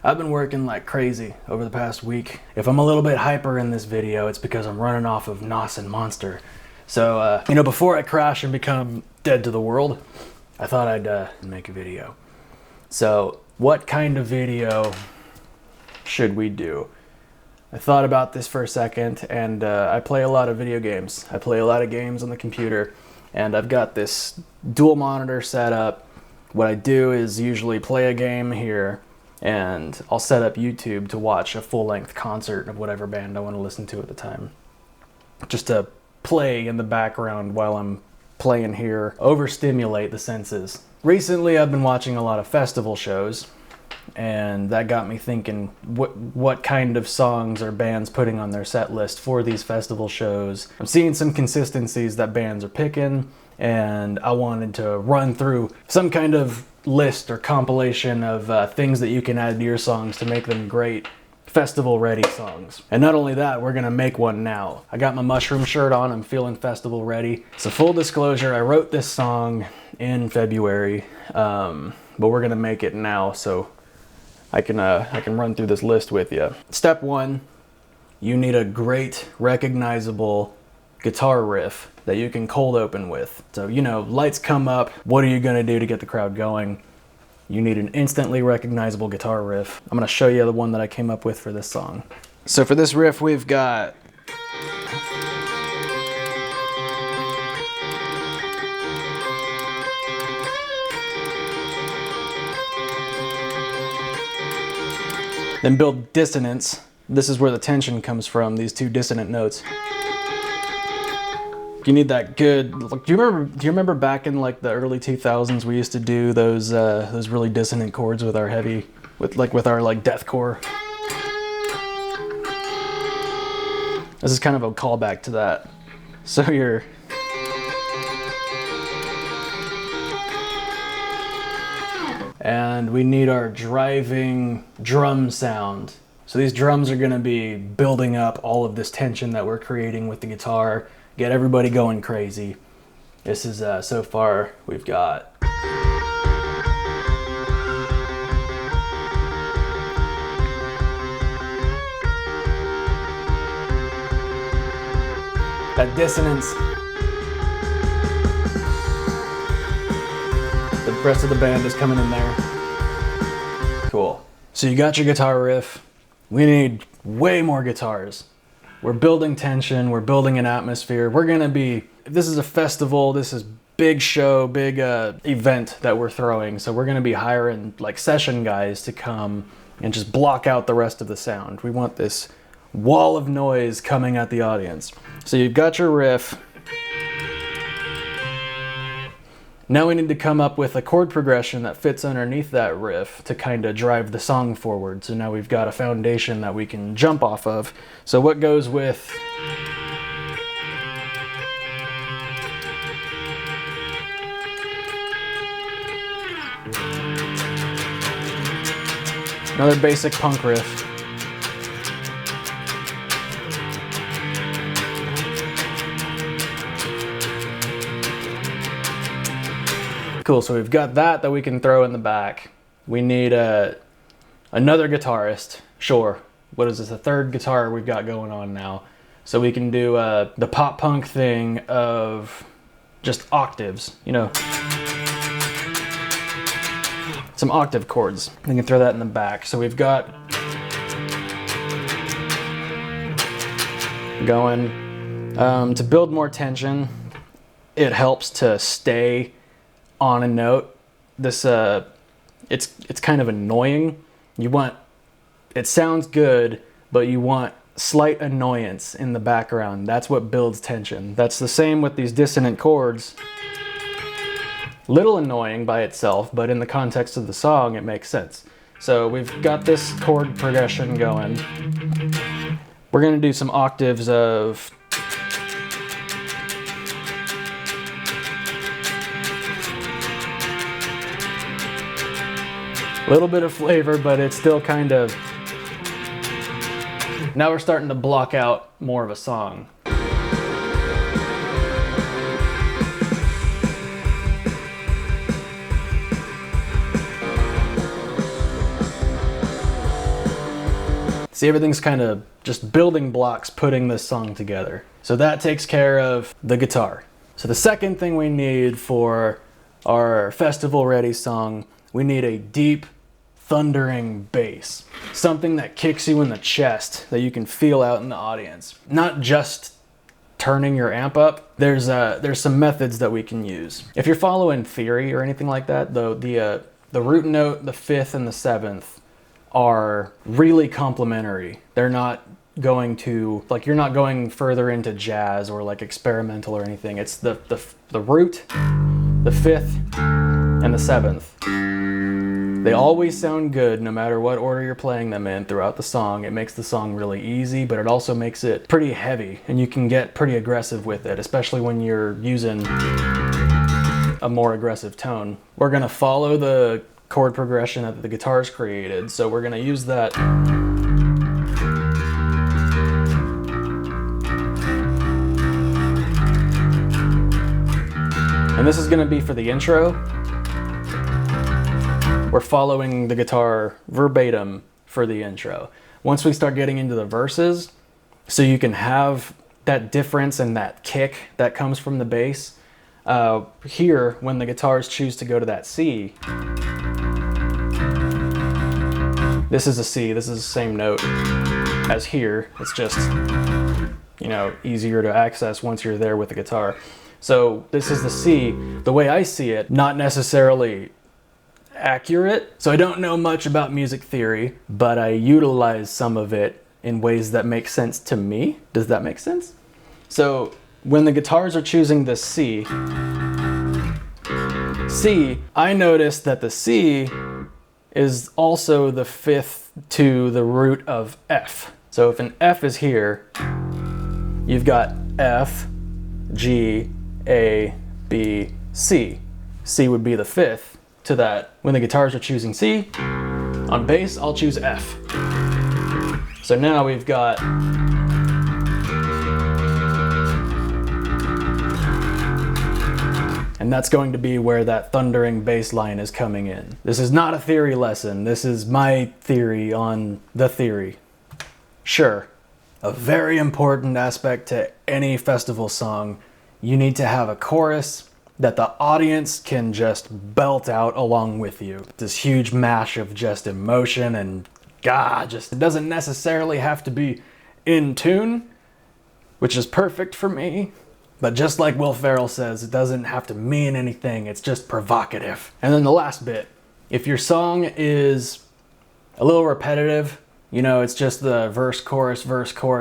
I've been working like crazy over the past week. If I'm a little bit hyper in this video, it's because I'm running off of NOS and Monster. So, before I crash and become dead to the world, I thought I'd make a video. So, what kind of video should we do? I thought about this for a second, and I play a lot of video games. I play a lot of games on the computer, and I've got this dual monitor set up. What I do is usually play a game here, and I'll set up YouTube to watch a full-length concert of whatever band I want to listen to at the time. Just to play in the background while I'm playing here, overstimulate the senses. Recently I've been watching a lot of festival shows, and that got me thinking, what kind of songs are bands putting on their set list for these festival shows? I'm seeing some consistencies that bands are picking, and I wanted to run through some kind of list or compilation of things that you can add to your songs to make them great festival-ready songs. And not only that, we're gonna make one now. I got my mushroom shirt on, I'm feeling festival ready. So full disclosure, I wrote this song in February, but we're gonna make it now so I can run through this list with you. Step one, you need a great recognizable guitar riff that you can cold open with. So, lights come up, what are you gonna do to get the crowd going? You need an instantly recognizable guitar riff. I'm gonna show you the one that I came up with for this song. So for this riff, we've got then build dissonance. This is where the tension comes from, these two dissonant notes. You need that good. Do you remember back in like the early 2000s we used to do those really dissonant chords with our deathcore? This is kind of a callback to that. So and we need our driving drum sound. So these drums are going to be building up all of this tension that we're creating with the guitar. Get everybody going crazy. This is, so far, we've got that dissonance. The rest of the band is coming in there. Cool. So you got your guitar riff. We need way more guitars. We're building tension, we're building an atmosphere. This is a festival, this is big show, big event that we're throwing. So we're gonna be hiring like session guys to come and just block out the rest of the sound. We want this wall of noise coming at the audience. So you've got your riff. Now we need to come up with a chord progression that fits underneath that riff to kind of drive the song forward. So now we've got a foundation that we can jump off of. So what goes with another basic punk riff. Cool, so we've got that we can throw in the back. We need another guitarist. Sure, what is this, the third guitar we've got going on now. So we can do the pop punk thing of just octaves, some octave chords. We can throw that in the back. So we've got going. To build more tension, it helps to stay on a note. This it's kind of annoying. It sounds good, but you want slight annoyance in the background. That's what builds tension. That's the same with these dissonant chords. Little annoying by itself, but in the context of the song it makes sense. So we've got this chord progression going. We're gonna do some octaves of a little bit of flavor, but it's still kind of... Now we're starting to block out more of a song. See, everything's kind of just building blocks putting this song together. So that takes care of the guitar. So the second thing we need for our festival ready song, we need a deep, thundering bass. Something that kicks you in the chest that you can feel out in the audience. Not just turning your amp up. There's some methods that we can use. If you're following theory or anything like that, the root note, the 5th, and the 7th are really complementary. They're not going to, like, you're not going further into jazz or like experimental or anything. It's the root, the 5th, and the 7th. They always sound good no matter what order you're playing them in throughout the song. It makes the song really easy, but it also makes it pretty heavy, and you can get pretty aggressive with it, especially when you're using a more aggressive tone. We're gonna follow the chord progression that the guitar's created, so we're gonna use that. And this is gonna be for the intro. We're following the guitar verbatim for the intro. Once we start getting into the verses, so you can have that difference and that kick that comes from the bass, here, when the guitars choose to go to that C, this is a C, this is the same note as here. It's just, you know, easier to access once you're there with the guitar. So this is the C. The way I see it, not necessarily accurate. So I don't know much about music theory, but I utilize some of it in ways that make sense to me. Does that make sense? So when the guitars are choosing the C, I noticed that the C is also the 5th to the root of F. So if an F is here, you've got F, G, A, B, C. C would be the 5th to that. When the guitars are choosing C, on bass, I'll choose F. So now we've got and that's going to be where that thundering bass line is coming in. This is not a theory lesson. This is my theory on the theory. Sure, a very important aspect to any festival song, you need to have a chorus that the audience can just belt out along with you. This huge mash of just emotion and it doesn't necessarily have to be in tune, which is perfect for me. But just like Will Ferrell says, it doesn't have to mean anything, it's just provocative. And then the last bit, if your song is a little repetitive, you know, it's just the verse, chorus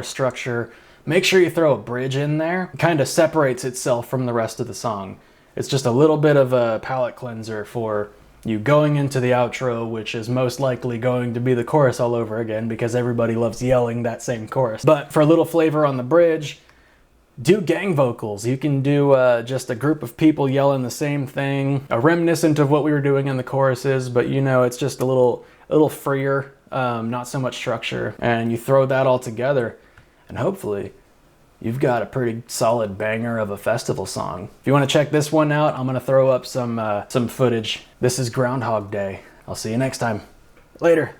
structure, make sure you throw a bridge in there. It kind of separates itself from the rest of the song. It's just a little bit of a palate cleanser for you going into the outro, which is most likely going to be the chorus all over again because everybody loves yelling that same chorus. But for a little flavor on the bridge, do gang vocals. You can do just a group of people yelling the same thing, a reminiscent of what we were doing in the choruses, but you know, it's just a little freer, not so much structure, and you throw that all together, and hopefully you've got a pretty solid banger of a festival song. If you want to check this one out, I'm gonna throw up some footage. This is Groundhog Day. I'll see you next time. Later.